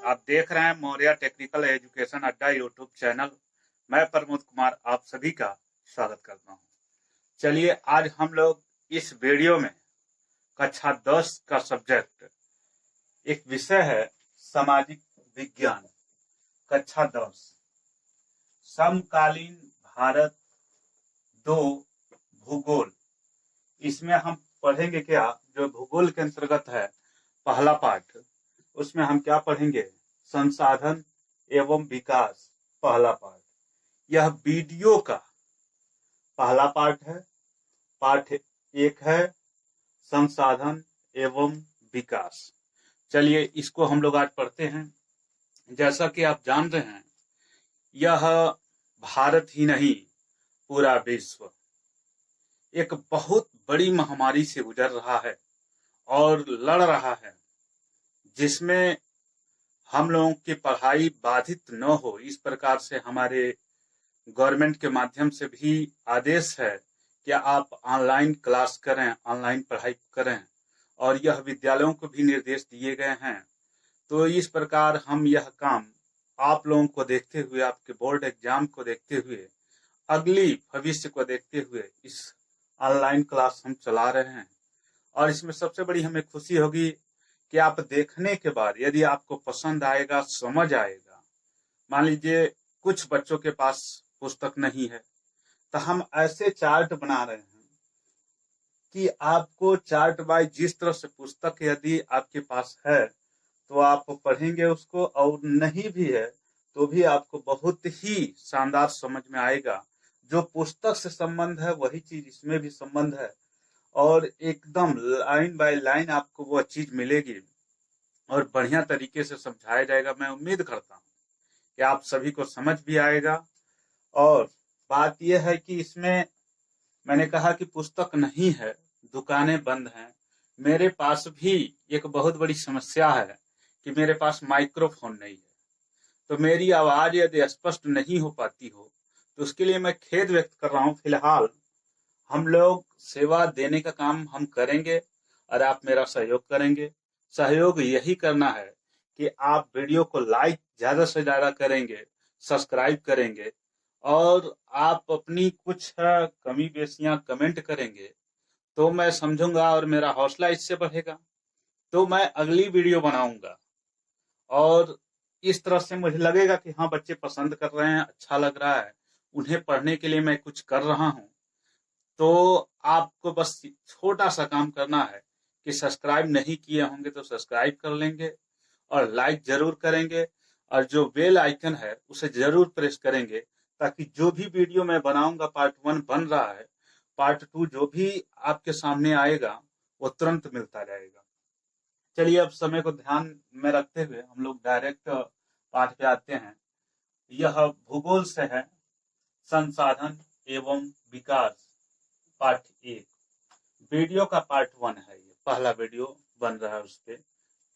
आप देख रहे हैं मौर्य टेक्निकल एजुकेशन अड्डा यूट्यूब चैनल। मैं प्रमोद कुमार आप सभी का स्वागत करता हूं। चलिए आज हम लोग इस वीडियो में कक्षा 10 का सब्जेक्ट एक विषय है सामाजिक विज्ञान। कक्षा 10 समकालीन भारत 2 भूगोल। इसमें हम पढ़ेंगे क्या, जो भूगोल के अंतर्गत है पहला पाठ, उसमें हम क्या पढ़ेंगे, संसाधन एवं विकास। पहला पाठ यह वीडियो का पहला पाठ है। पाठ 1 है संसाधन एवं विकास। चलिए इसको हम लोग आज पढ़ते हैं। जैसा कि आप जान रहे हैं, यह भारत ही नहीं पूरा विश्व एक बहुत बड़ी महामारी से गुजर रहा है और लड़ रहा है, जिसमें हम लोगों की पढ़ाई बाधित न हो, इस प्रकार से हमारे गवर्नमेंट के माध्यम से भी आदेश है कि आप ऑनलाइन क्लास करें, ऑनलाइन पढ़ाई करें, और यह विद्यालयों को भी निर्देश दिए गए हैं। तो इस प्रकार हम यह काम आप लोगों को देखते हुए, आपके बोर्ड एग्जाम को देखते हुए, अगली भविष्य को देखते हुए इस ऑनलाइन क्लास हम चला रहे हैं। और इसमें सबसे बड़ी हमें खुशी होगी कि आप देखने के बाद यदि आपको पसंद आएगा, समझ आएगा, मान लीजिए कुछ बच्चों के पास पुस्तक नहीं है, तो हम ऐसे चार्ट बना रहे हैं कि आपको चार्ट वाइज जिस तरह से पुस्तक यदि आपके पास है तो आप पढ़ेंगे उसको, और नहीं भी है तो भी आपको बहुत ही शानदार समझ में आएगा। जो पुस्तक से संबंध है वही चीज इसमें भी संबंध है, और एकदम लाइन बाय लाइन आपको वो चीज मिलेगी और बढ़िया तरीके से समझाया जाएगा। मैं उम्मीद करता हूँ कि आप सभी को समझ भी आएगा। और बात यह है कि इसमें मैंने कहा कि पुस्तक नहीं है, दुकानें बंद हैं। मेरे पास भी एक बहुत बड़ी समस्या है कि मेरे पास माइक्रोफोन नहीं है, तो मेरी आवाज यदि स्पष्ट नहीं हो पाती हो तो उसके लिए मैं खेद व्यक्त कर रहा हूँ। फिलहाल हम लोग सेवा देने का काम हम करेंगे और आप मेरा सहयोग करेंगे। सहयोग यही करना है कि आप वीडियो को लाइक ज्यादा से ज्यादा करेंगे, सब्सक्राइब करेंगे, और आप अपनी कुछ कमी बेसियां कमेंट करेंगे तो मैं समझूंगा और मेरा हौसला इससे बढ़ेगा। तो मैं अगली वीडियो बनाऊंगा और इस तरह से मुझे लगेगा कि हाँ, बच्चे पसंद कर रहे हैं, अच्छा लग रहा है, उन्हें पढ़ने के लिए मैं कुछ कर रहा हूँ। तो आपको बस छोटा सा काम करना है कि सब्सक्राइब नहीं किए होंगे तो सब्सक्राइब कर लेंगे और लाइक जरूर करेंगे, और जो बेल आइकन है उसे जरूर प्रेस करेंगे, ताकि जो भी वीडियो मैं बनाऊंगा, पार्ट 1 बन रहा है, पार्ट 2 जो भी आपके सामने आएगा वो तुरंत मिलता जाएगा। चलिए अब समय को ध्यान में रखते हुए हम लोग डायरेक्ट पाठ पे आते हैं। यह भूगोल से है संसाधन एवं विकास। पाठ 1 वीडियो का पार्ट 1 है। ये पहला वीडियो बन रहा है, उस पे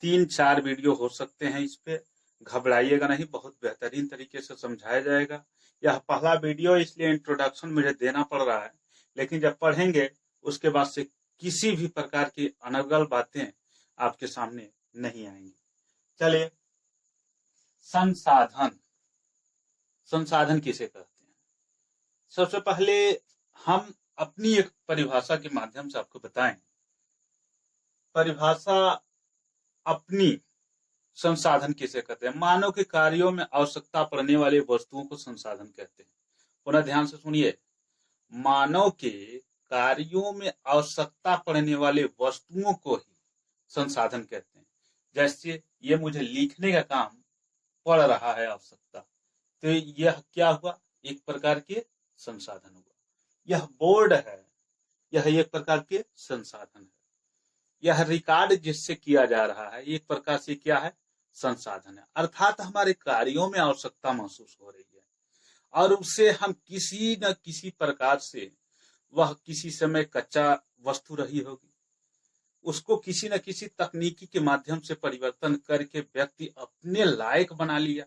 3-4 वीडियो हो सकते हैं। इस पे घबराइएगा नहीं, बहुत बेहतरीन तरीके से समझाया जाएगा। यह पहला वीडियो इसलिए इंट्रोडक्शन मुझे देना पड़ रहा है, लेकिन जब पढ़ेंगे उसके बाद से किसी भी प्रकार की अनर्गल बातें आपके सामने नहीं आएंगी। चलिए, संसाधन। संसाधन किसे कहते हैं? सबसे पहले हम अपनी एक परिभाषा के माध्यम से आपको बताएं। परिभाषा अपनी, संसाधन किसे कहते हैं? मानव के कार्यों में आवश्यकता पड़ने वाली वस्तुओं को संसाधन कहते हैं। पुनः ध्यान से सुनिए, मानव के कार्यों में आवश्यकता पड़ने वाले वस्तुओं को ही संसाधन कहते हैं। जैसे ये मुझे लिखने का काम पड़ रहा है आवश्यकता, तो यह क्या हुआ? एक प्रकार के संसाधन हुआ। यह बोर्ड है, यह एक प्रकार के संसाधन है। यह रिकॉर्ड जिससे किया जा रहा है, एक प्रकार से क्या है? संसाधन है। अर्थात हमारे कार्यों में आवश्यकता महसूस हो रही है और उससे हम किसी न किसी प्रकार से, वह किसी समय कच्चा वस्तु रही होगी, उसको किसी न किसी तकनीकी के माध्यम से परिवर्तन करके व्यक्ति अपने लायक बना लिया।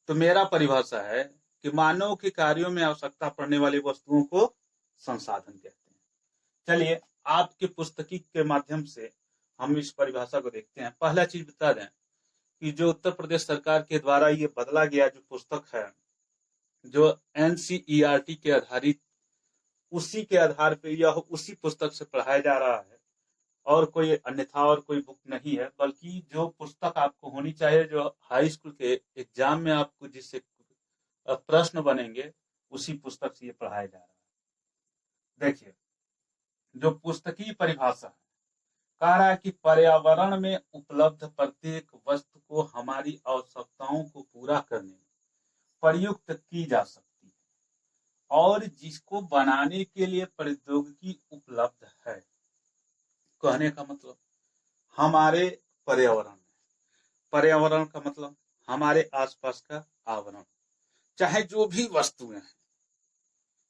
तो मेरा परिभाषा है कि मानव के कार्यों में आवश्यकता पड़ने वाली वस्तुओं को संसाधन कहते हैं। चलिए आपके पुस्तकी के माध्यम से हम इस परिभाषा को देखते हैं। पहला चीज बता दें कि जो उत्तर प्रदेश सरकार के द्वारा ये बदला गया जो पुस्तक है, जो एनसीईआरटी के आधारित, उसी के आधार पर यह उसी पुस्तक से पढ़ाया जा रहा है और कोई अन्यथा और कोई बुक नहीं है, बल्कि जो पुस्तक आपको होनी चाहिए, जो हाई स्कूल के एग्जाम में आपको जिससे प्रश्न बनेंगे, उसी पुस्तक से ये पढ़ाया जा रहा है। देखिए, जो पुस्तकीय परिभाषा है, कह रहा है कि पर्यावरण में उपलब्ध प्रत्येक वस्तु को हमारी आवश्यकताओं को पूरा करने में प्रयुक्त की जा सकती है और जिसको बनाने के लिए प्रौद्योगिकी उपलब्ध है। कहने का मतलब हमारे पर्यावरण में, पर्यावरण का मतलब हमारे आसपास का आवरण, चाहे जो भी वस्तुएं हैं,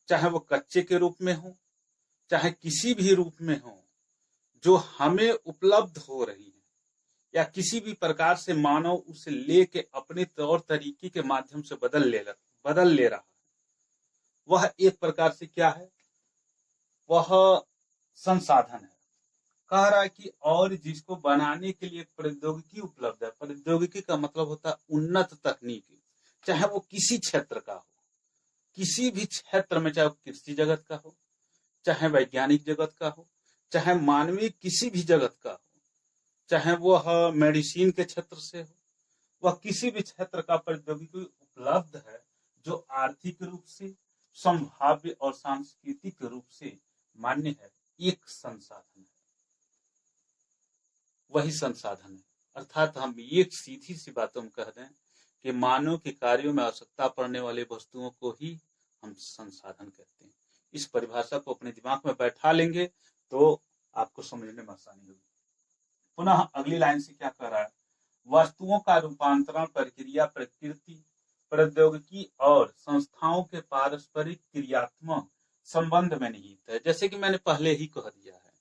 चाहे वो कच्चे के रूप में हो, चाहे किसी भी रूप में हो, जो हमें उपलब्ध हो रही है या किसी भी प्रकार से मानव उसे लेके अपने तौर तरीके के माध्यम से बदल ले रहा है, वह एक प्रकार से क्या है, वह संसाधन है। कह रहा है कि और जिसको बनाने के लिए प्रौद्योगिकी उपलब्ध है। प्रौद्योगिकी का मतलब होता है उन्नत तकनीकी, चाहे वो किसी क्षेत्र का हो, किसी भी क्षेत्र में, चाहे वो कृषि जगत का हो, चाहे वैज्ञानिक जगत का हो, चाहे मानवीय किसी भी जगत का हो, चाहे वह मेडिसिन के क्षेत्र से हो, वह किसी भी क्षेत्र का प्रौद्योगिकी उपलब्ध है जो आर्थिक रूप से, संभाव्य और सांस्कृतिक रूप से मान्य है, एक संसाधन है, वही संसाधन है। अर्थात हम एक सीधी सी बातों में कह दें कि मानव के कार्यों में आवश्यकता पड़ने वाले वस्तुओं को ही हम संसाधन कहते हैं। इस परिभाषा को अपने दिमाग में बैठा लेंगे तो आपको समझने में आसानी होगी। पुनः अगली लाइन से क्या कह रहा है, वस्तुओं का रूपांतरण प्रक्रिया प्रकृति, प्रौद्योगिकी और संस्थाओं के पारस्परिक क्रियात्मक संबंध में निहित है। जैसे कि मैंने पहले ही कह दिया है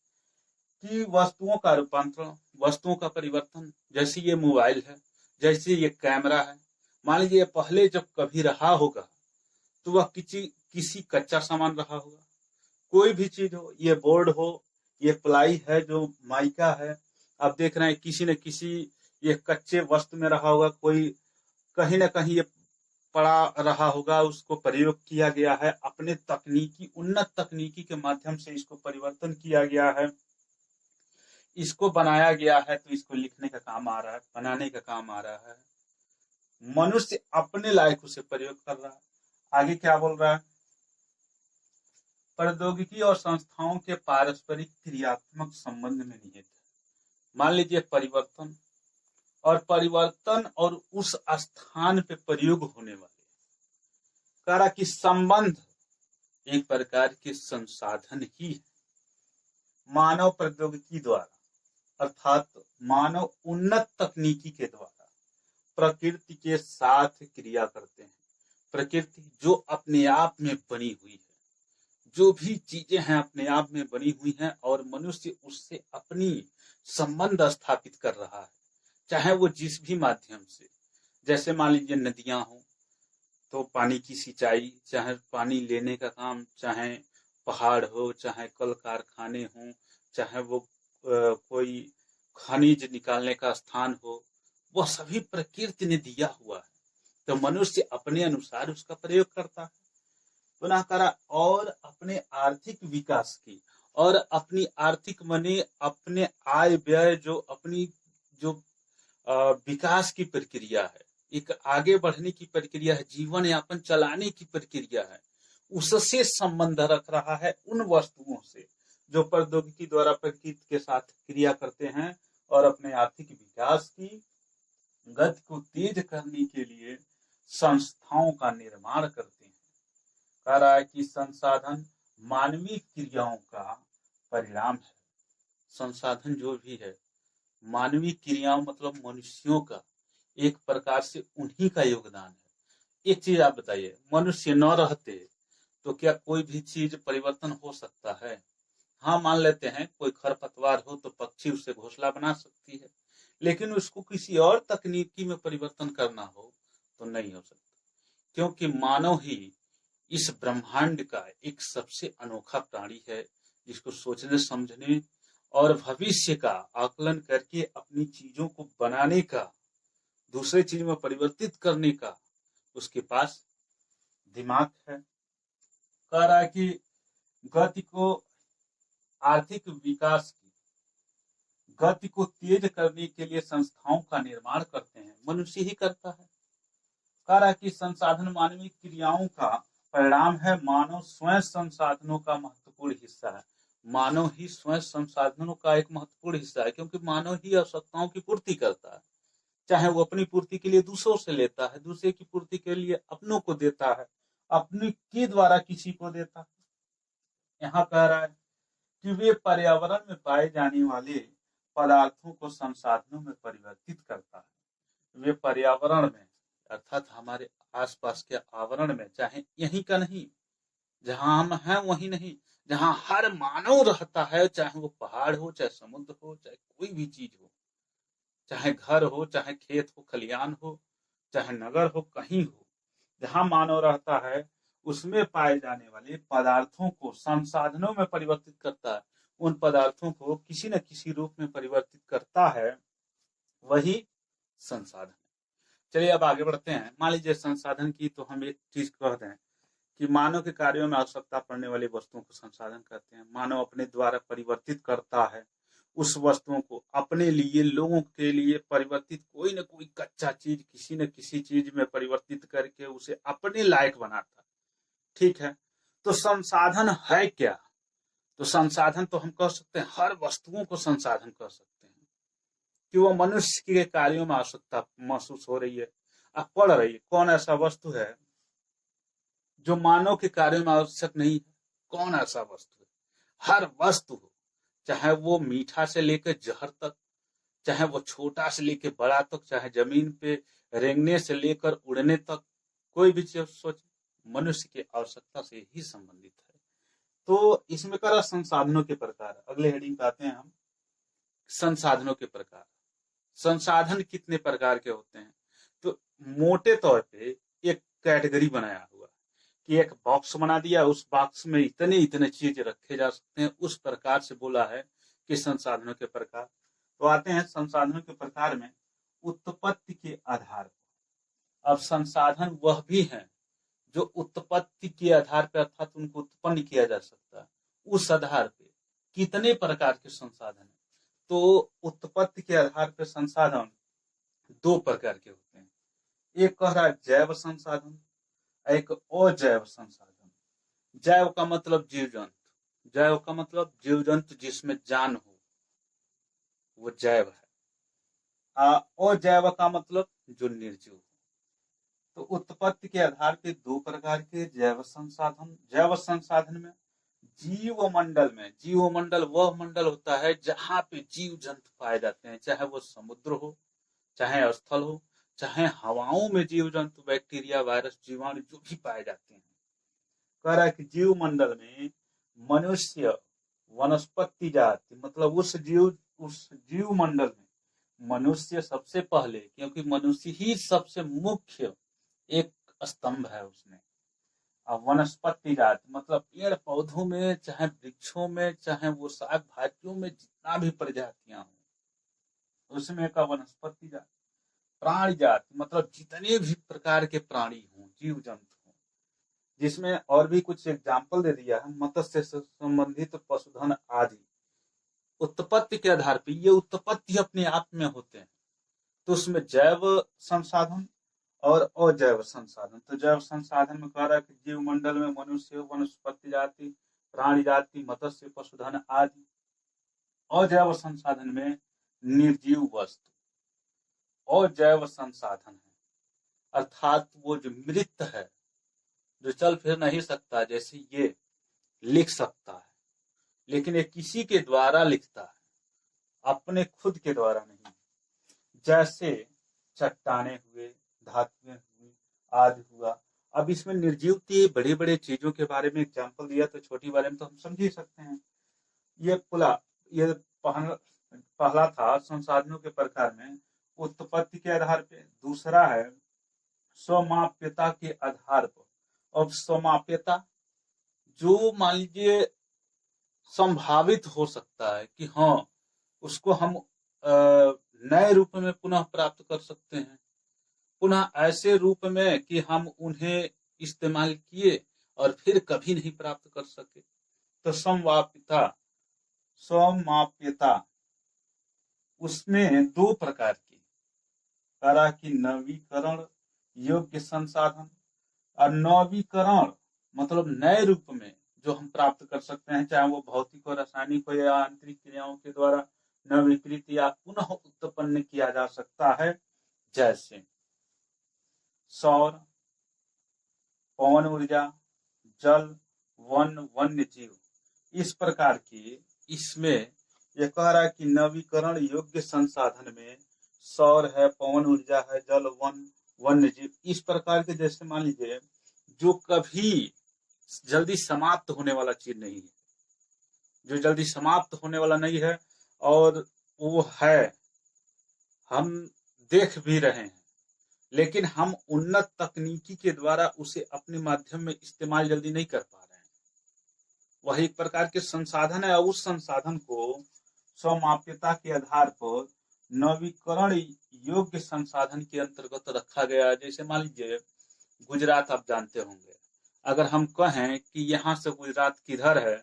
कि वस्तुओं का रूपांतरण, वस्तुओं का परिवर्तन, जैसे ये मोबाइल है, जैसे ये कैमरा है, मान लीजिए पहले जब कभी रहा होगा तो वह किसी कच्चा सामान रहा होगा, कोई भी चीज हो, ये बोर्ड हो, ये प्लाई है जो माइका है, आप देख रहे हैं किसी न किसी ये कच्चे वस्तु में रहा होगा, कोई कहीं ना कहीं ये पड़ा रहा होगा, उसको प्रयोग किया गया है, अपने तकनीकी, उन्नत तकनीकी के माध्यम से इसको परिवर्तन किया गया है, इसको बनाया गया है, तो इसको लिखने का काम आ रहा है, बनाने का काम आ रहा है, मनुष्य अपने लायक उसे प्रयोग कर रहा है। आगे क्या बोल रहा है, प्रौद्योगिकी और संस्थाओं के पारस्परिक क्रियात्मक संबंध में निहित है। मान लीजिए परिवर्तन और उस स्थान पे प्रयोग होने वाले, कह रहा कि संबंध एक प्रकार के संसाधन ही है। मानव प्रौद्योगिकी द्वारा, अर्थात मानव उन्नत तकनीकी के द्वारा प्रकृति के साथ क्रिया करते हैं। प्रकृति जो अपने आप में बनी हुई है, जो भी चीजें हैं अपने आप में बनी हुई हैं और मनुष्य उससे अपनी संबंध स्थापित कर रहा है, चाहे वो जिस भी माध्यम से। जैसे मान लीजिए नदियां हो तो पानी की सिंचाई, चाहे पानी लेने का काम, चाहे पहाड़ हो, चाहे कल कारखाने हो, चाहे वो कोई खनिज निकालने का स्थान हो, वह सभी प्रकृति ने दिया हुआ है, तो मनुष्य अपने अनुसार उसका प्रयोग करता है। पुनः करा और अपने आर्थिक विकास की और अपनी आर्थिक मने अपने आय व्यय, जो अपनी जो विकास की प्रक्रिया है, एक आगे बढ़ने की प्रक्रिया है, जीवन यापन चलाने की प्रक्रिया है, उससे संबंध रख रहा है उन वस्तुओं से जो प्रौद्योगिकी द्वारा प्रकृति के साथ क्रिया करते हैं और अपने आर्थिक विकास की गति को तेज करने के लिए संस्थाओं का निर्माण करते हैं। कह रहा है कि संसाधन मानवीय क्रियाओं का परिणाम है। संसाधन जो भी है मानवीय क्रियाओं, मतलब मनुष्यों का एक प्रकार से उन्हीं का योगदान है। एक चीज आप बताइए, मनुष्य न रहते तो क्या कोई भी चीज परिवर्तन हो सकता है? हाँ, मान लेते हैं कोई खरपतवार हो तो पक्षी उससे घोंसला बना सकती है, लेकिन उसको किसी और तकनीकी में परिवर्तन करना हो तो नहीं हो सकता, क्योंकि मानव ही इस ब्रह्मांड का एक सबसे अनोखा प्राणी है, जिसको सोचने समझने और भविष्य का आकलन करके अपनी चीजों को बनाने का दूसरे चीज में परिवर्तित करने का उसके पास दिमाग है। कह रहा है कि गति को, आर्थिक विकास की गति को तेज करने के लिए संस्थाओं का निर्माण करते हैं, मनुष्य ही करता है। कह रहा है कि संसाधन मानवीय क्रियाओं का परिणाम है, मानव स्वयं संसाधनों का महत्वपूर्ण हिस्सा है। मानव ही स्वयं संसाधनों का एक महत्वपूर्ण हिस्सा है, क्योंकि मानव ही आवश्यकताओं की पूर्ति करता है। चाहे वो अपनी पूर्ति के लिए दूसरों से लेता है, दूसरे की पूर्ति के लिए अपनों को देता है, अपने के द्वारा किसी को देता है। यहाँ कह रहा है कि वे पर्यावरण में पाए जाने वाले पदार्थों को संसाधनों में परिवर्तित करता है। वे पर्यावरण में, अर्थात हमारे आसपास के आवरण में, चाहे यहीं का नहीं, जहां हम हैं वहीं नहीं, जहां हर मानव रहता है, चाहे वो पहाड़ हो, चाहे समुद्र हो, चाहे कोई भी चीज हो, चाहे घर हो, चाहे खेत हो, खलियान हो, चाहे नगर हो, कहीं हो, जहां मानव रहता है उसमें पाए जाने वाले पदार्थों को संसाधनों में परिवर्तित करता है। उन पदार्थों को किसी न किसी रूप में परिवर्तित करता है, वही संसाधन। चलिए अब आगे बढ़ते हैं। मान लीजिए संसाधन की तो हम एक चीज कह दें कि मानव के कार्यों में आवश्यकता पड़ने वाली वस्तुओं को संसाधन कहते हैं। मानव अपने द्वारा परिवर्तित करता है उस वस्तुओं को, अपने लिए, लोगों के लिए परिवर्तित, कोई न कोई कच्चा चीज किसी न किसी चीज में परिवर्तित करके उसे अपने लायक बनाता है। ठीक है, तो संसाधन है क्या? तो संसाधन तो हम कह सकते हैं हर वस्तुओं को संसाधन कह सकते हैं कि वो मनुष्य के कार्यों में आवश्यकता महसूस हो रही है, अब पड़ रही है। कौन ऐसा वस्तु है जो मानव के कार्यों में आवश्यक नहीं है? कौन ऐसा वस्तु है? हर वस्तु हो, चाहे वो मीठा से लेकर जहर तक, चाहे वो छोटा से लेकर बड़ा तक, चाहे जमीन पे रेंगने से लेकर उड़ने तक, कोई भी चीज सोचे मनुष्य की आवश्यकता से ही संबंधित है। तो इसमें करा संसाधनों के प्रकार। अगले हेडिंग पे आते हैं हम, संसाधनों के प्रकार। संसाधन कितने प्रकार के होते हैं? तो मोटे तौर पे एक कैटेगरी बनाया हुआ कि एक बॉक्स बना दिया, उस बॉक्स में इतने इतने चीज रखे जा सकते हैं, उस प्रकार से बोला है कि संसाधनों के प्रकार। तो आते हैं संसाधनों के प्रकार में, उत्पत्ति के आधार पर। अब संसाधन वह भी हैं जो उत्पत्ति के आधार पर, अर्थात उनको उत्पन्न किया जा सकता है, उस आधार पे कितने प्रकार के संसाधन है? तो उत्पत्ति के आधार पर संसाधन दो प्रकार के होते हैं। एक कह रहा है जैव संसाधन, एक अजैव संसाधन। जैव का मतलब जीव जंतु, जैव का मतलब जीव जंतु जिसमें जान हो, वो जैव है। अजैव का मतलब जो निर्जीव हो। तो उत्पत्ति के आधार पे दो प्रकार के जैव संसाधन। जैव संसाधन में जीव मंडल में, जीव मंडल वह मंडल होता है जहां पे जीव जंतु पाए जाते हैं, चाहे वो समुद्र हो, चाहे स्थल हो, चाहे हवाओं में जीव जंतु, बैक्टीरिया, वायरस, जीवाणु जो भी पाए जाते हैं। कह रहा है कि जीव मंडल में मनुष्य, वनस्पति जाति, मतलब उस जीव मंडल में मनुष्य सबसे पहले, क्योंकि मनुष्य ही सबसे मुख्य एक स्तंभ है उसमें। अब वनस्पति जाति मतलब पेड़ पौधों में, चाहे वृक्षों में, चाहे वो शाक भाजियों में जितना भी प्रजातियां हो, उसमें का वनस्पति जाति। प्राणी जाति मतलब जितने भी प्रकार के प्राणी हों, जीव जंतु हों, जिसमें और भी कुछ एग्जाम्पल दे दिया है, मत्स्य से संबंधित पशुधन आदि। उत्पत्ति के आधार पर ये उत्पत्ति अपने आप में होते हैं। तो उसमें जैव संसाधन और अजैव संसाधन। तो जैव संसाधन में कह रहा है कि जीव मंडल में मनुष्य, वनस्पति जाति, प्राणी जाति, मत्स्य, पशुधन आदि। अजैव संसाधन में निर्जीव वस्तु। अजैव संसाधन है अर्थात वो जो मृत है, जो चल फिर नहीं सकता, जैसे ये लिख सकता है लेकिन ये किसी के द्वारा लिखता है, अपने खुद के द्वारा नहीं। जैसे चट्टाने हुए, धातुएं हुई, आदि हुआ। अब इसमें निर्जीव के बड़े बड़े चीजों के बारे में एग्जाम्पल दिया, तो छोटी बारे में तो हम समझ ही सकते हैं। ये पहला था संसाधनों के प्रकार में उत्पत्ति के आधार पे। दूसरा है स्वमाप्यता के आधार पर। अब स्वमाप्यता जो मान लीजिए संभावित हो सकता है कि हाँ उसको हम नए रूप में पुनः प्राप्त कर सकते हैं, पुनः ऐसे रूप में कि हम उन्हें इस्तेमाल किए और फिर कभी नहीं प्राप्त कर सके। तो समवाप्यता उसमें दो प्रकार की, करा कि नवीकरण योग्य संसाधन, और नवीकरण मतलब नए रूप में जो हम प्राप्त कर सकते हैं, चाहे वो भौतिक और रासायनिक हो या आंतरिक क्रियाओं के द्वारा नवीकृत या पुनः उत्पन्न किया जा सकता है, जैसे सौर, पवन ऊर्जा, जल, वन, वन्य जीव। इस प्रकार की इसमें यह कह रहा है कि नवीकरण योग्य संसाधन में सौर है, पवन ऊर्जा है, जल, वन, वन्य जीव, इस प्रकार के, जैसे मान लीजिए जो कभी जल्दी समाप्त होने वाला चीज नहीं है, जो जल्दी समाप्त होने वाला नहीं है, और वो है, हम देख भी रहे हैं, लेकिन हम उन्नत तकनीकी के द्वारा उसे अपने माध्यम में इस्तेमाल जल्दी नहीं कर पा रहे हैं। वह एक प्रकार के संसाधन है, और उस संसाधन को सममाप्यता के आधार पर नवीकरण योग्य संसाधन के अंतर्गत रखा गया। जैसे मान लीजिए गुजरात आप जानते होंगे, अगर हम कहें कि यहाँ से गुजरात किधर है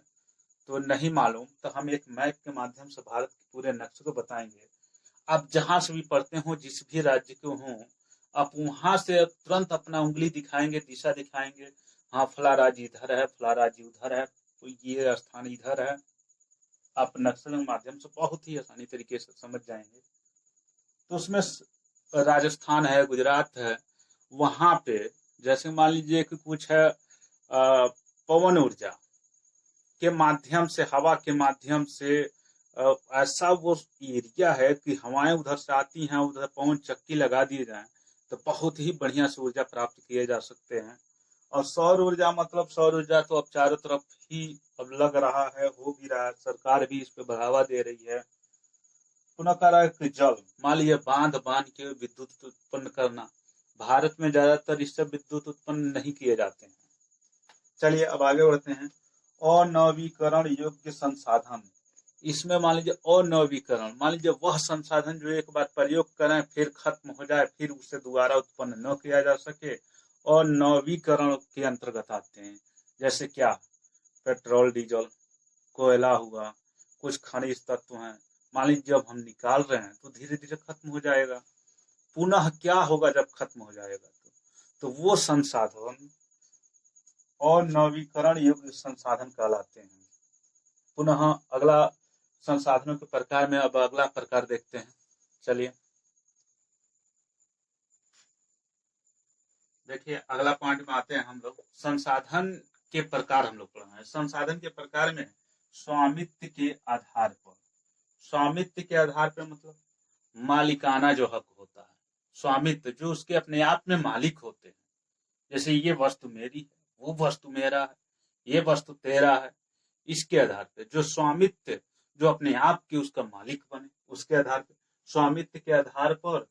तो नहीं मालूम, तो हम एक मैप के माध्यम से भारत के पूरे नक्शे को बताएंगे। आप जहां से भी पढ़ते हो, जिस भी राज्य के हों, आप वहां से तुरंत अपना उंगली दिखाएंगे, दिशा दिखाएंगे, हाँ फला राज्य इधर है, फला राज्य उधर है, तो ये स्थान इधर है। आप नक्शे के माध्यम से बहुत ही आसानी तरीके से समझ जाएंगे। तो उसमें राजस्थान है, गुजरात है, वहां पे जैसे मान लीजिए कि कुछ है पवन ऊर्जा के माध्यम से, हवा के माध्यम से ऐसा वो एरिया है कि हवाएं उधर से आती हैं, उधर पवन चक्की लगा दिए जाए तो बहुत ही बढ़िया से ऊर्जा प्राप्त किए जा सकते हैं। और सौर ऊर्जा मतलब सौर ऊर्जा तो अब चारों तरफ ही अब लग रहा है, हो भी रहा है, सरकार भी इस पे बढ़ावा दे रही है। पुनः कह रहा है कि जल, मान लीजिए बांध बांध के विद्युत उत्पन्न करना, भारत में ज्यादातर इससे विद्युत उत्पन्न नहीं किए जाते हैं। चलिए अब आगे बढ़ते हैं। अनवीकरण योग्य संसाधन, इसमें मान लीजिए अनवीकरण, मान लीजिए वह संसाधन जो एक बार प्रयोग करें फिर खत्म हो जाए, फिर उसे दोबारा उत्पन्न न किया जा सके, और नवीकरण के अंतर्गत आते हैं। जैसे क्या, पेट्रोल, डीजल, कोयला हुआ, कुछ खनिज तत्व हैं, मान लीजिए जब हम निकाल रहे हैं तो धीरे धीरे खत्म हो जाएगा, पुनः क्या होगा जब खत्म हो जाएगा, तो वो संसाधन और नवीकरण योग्य संसाधन कहलाते हैं। पुनः अगला संसाधनों के प्रकार में अब अगला प्रकार देखते हैं। चलिए देखिए अगला पॉइंट में आते हैं हम लोग, संसाधन के प्रकार हम लोग पढ़ रहे हैं। संसाधन के प्रकार में स्वामित्व के आधार पर, स्वामित्व के आधार पर मतलब मालिकाना जो हक होता है, स्वामित्व जो उसके अपने आप में मालिक होते हैं। जैसे ये वस्तु मेरी है, वो वस्तु मेरा है, ये वस्तु तेरा है, इसके आधार पर जो स्वामित्व, जो अपने आप के उसका मालिक बने, उसके आधार पर। स्वामित्व के आधार पर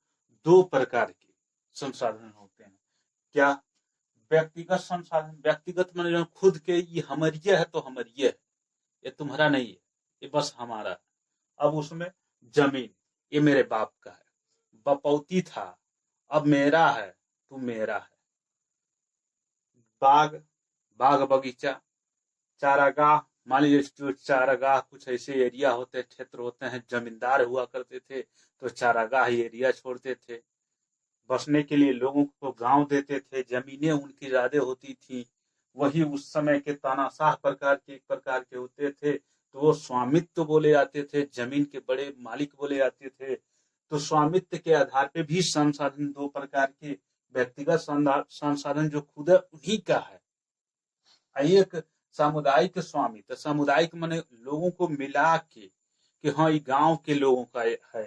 दो प्रकार के संसाधन होते हैं। क्या, व्यक्तिगत संसाधन, व्यक्तिगत माने जो खुद के, ये हमारी है तो हमारी है, ये तुम्हारा नहीं है, ये बस हमारा है। अब उसमें जमीन, ये मेरे बाप का है, बपौती था, अब मेरा है तू मेरा है। बाग, बाग बगीचा, चारागाह, मान लीजिए जो चारागाह, कुछ ऐसे एरिया होते, क्षेत्र होते हैं, जमींदार हुआ करते थे तो चारागाह एरिया छोड़ते थे, बसने के लिए लोगों को गांव देते थे, जमीनें उनकी ज्यादा होती थी, वही उस समय के तानाशाह प्रकार के एक प्रकार के होते थे, तो वो स्वामित्व बोले जाते थे, जमीन के बड़े मालिक बोले जाते थे। तो स्वामित्व के आधार पे भी संसाधन दो प्रकार के, व्यक्तिगत संसाधन जो खुद उन्हीं का है, एक सामुदायिक स्वामित्व, सामुदायिक माने लोगों को मिला के कि हाँ ये गांव के लोगों का है।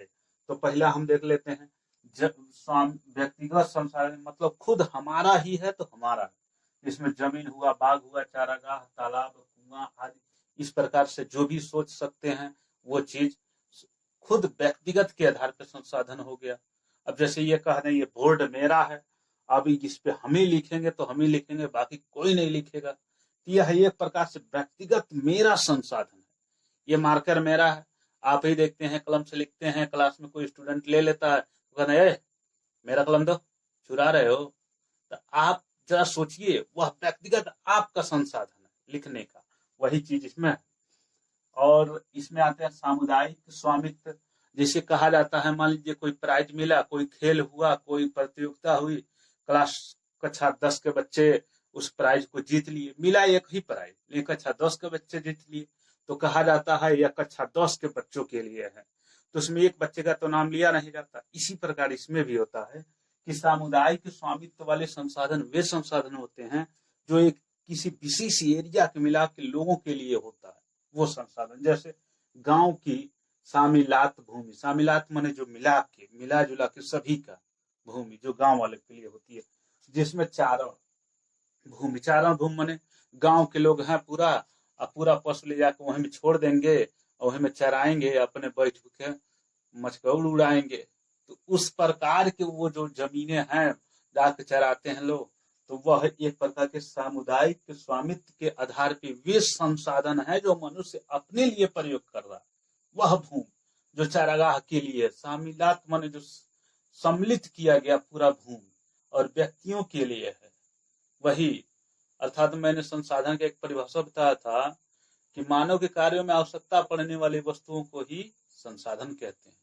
तो पहला हम देख लेते हैं व्यक्तिगत संसाधन मतलब खुद हमारा ही है तो हमारा है, इसमें जमीन हुआ, बाग हुआ, चारागाह, तालाब, कुआं आदि, इस प्रकार से जो भी सोच सकते हैं वो चीज खुद व्यक्तिगत के आधार पर संसाधन हो गया। अब जैसे ये कह रहे हैं ये बोर्ड मेरा है, अब इस पे हम ही लिखेंगे तो हम ही लिखेंगे, बाकी कोई नहीं लिखेगा, यह एक प्रकार से व्यक्तिगत मेरा संसाधन है। ये मार्कर मेरा है, आप ही देखते हैं कलम से लिखते हैं, क्लास में कोई स्टूडेंट ले लेता है तो कहना है मेरा कलम दो, चुरा रहे हो, तो आप जरा सोचिए, वह व्यक्तिगत आपका संसाधन है लिखने का, वही चीज इसमें है। और इसमें आते हैं सामुदायिक स्वामित्व। जैसे कहा जाता है, मान लीजिए कोई प्राइज मिला, कोई खेल हुआ, कोई प्रतियोगिता हुई, क्लास कक्षा 10 के बच्चे उस प्राइज को जीत लिए, मिला एक ही प्राइज लेकिन कक्षा 10 के बच्चे जीत लिए, तो कहा जाता है यह कक्षा 10 के बच्चों के लिए है, तो उसमें एक बच्चे का तो नाम लिया नहीं जाता। इसी प्रकार इसमें भी होता है कि सामुदायिक स्वामित्व वाले संसाधन वे संसाधन होते हैं जो एक किसी विशेष एरिया के मिला के लोगों के लिए होता है, वो संसाधन। जैसे गांव की सामिलात भूमि, सामिलात माने जो मिला जुला के सभी का भूमि जो गांव वाले के लिए होती है, जिसमें चारण भूमि, चारण भूमि माने गांव के लोग हैं पूरा, और पूरा पशु ले जाकर वहीं में छोड़ देंगे और वहीं में चराएंगे, अपने बैठ के मचकौड़ उड़ाएंगे। तो उस प्रकार के वो जो जमीनें हैं जाके चराते हैं लोग, तो वह एक प्रकार के सामुदायिक स्वामित्व के आधार पे वे संसाधन है जो मनुष्य अपने लिए प्रयोग कर रहा है। वह भूमि जो चारागाह के लिए, सामिलात माने जो सम्मिलित किया गया पूरा भूमि और व्यक्तियों के लिए है वही। अर्थात मैंने संसाधन का एक परिभाषा बताया था कि मानव के कार्यों में आवश्यकता पड़ने वाली वस्तुओं को ही संसाधन कहते हैं।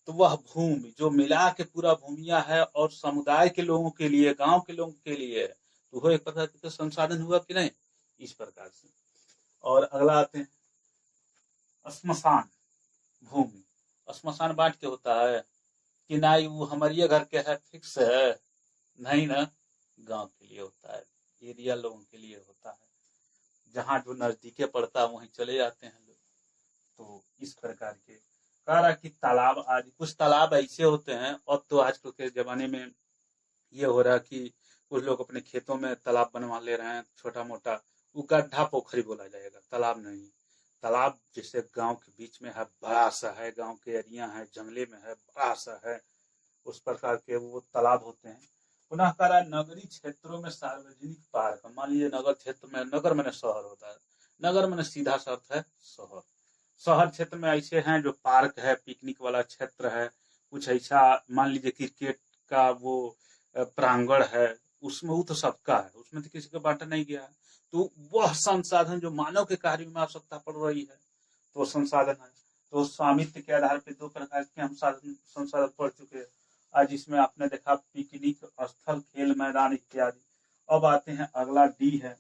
तो वह भूमि जो मिला के पूरा भूमिया है और समुदाय के लोगों के लिए, गांव के लोगों के लिए है, तो वह एक प्रकार का संसाधन हुआ कि नहीं, इस प्रकार से। और अगला आते हैं श्मशान भूमि। श्मशान बांट के होता है कि ना वो हमारे घर के है फिक्स है, नहीं ना, गांव के लिए होता है, एरिया लोगों के लिए होता है, जहाँ जो नजदीके पड़ता है वहीं चले जाते हैं लोग। तो इस प्रकार के कह रहा कि तालाब आदि, कुछ तालाब ऐसे होते हैं, अब तो आजकल के जमाने में ये हो रहा है कि कुछ लोग अपने खेतों में तालाब बनवा ले रहे हैं छोटा मोटा, वो गड्ढा पोखरी बोला जाएगा, तालाब नहीं। तालाब जैसे गांव के बीच में है, बड़ा सा है, गांव के एरिया है, जंगले में है, बड़ा सा है, उस प्रकार के वो तालाब होते हैं। पुनः कह रहा है नगरीय क्षेत्रों में सार्वजनिक पार्क, मान लीजिए नगर क्षेत्र में, नगर मैंने शहर होता है, नगर मैंने सीधा सा अर्थ है शहर, शहर क्षेत्र में ऐसे हैं जो पार्क है, पिकनिक वाला क्षेत्र है, कुछ ऐसा मान लीजिए क्रिकेट का वो प्रांगण है, उसमें वो तो सबका है, उसमें तो किसी को बांटा नहीं गया है। तो वह संसाधन जो मानव के कार्य में आवश्यकता पड़ रही है, तो संसाधन है। तो स्वामित्व के आधार पर दो प्रकार के हम संसाधन पढ़ चुके हैं आज। इसमें आपने देखा पिकनिक स्थल, खेल मैदान इत्यादि। अब आते हैं अगला डी है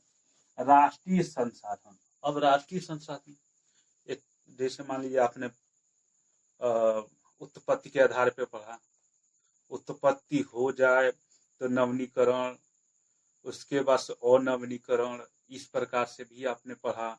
राष्ट्रीय संसाधन। अब राष्ट्रीय संसाधन एक, जैसे मान लीजिए आपने उत्पत्ति के आधार पे पढ़ा, उत्पत्ति हो जाए तो नवीनीकरण, उसके बाद अनवीनीकरण, इस प्रकार से भी आपने पढ़ा।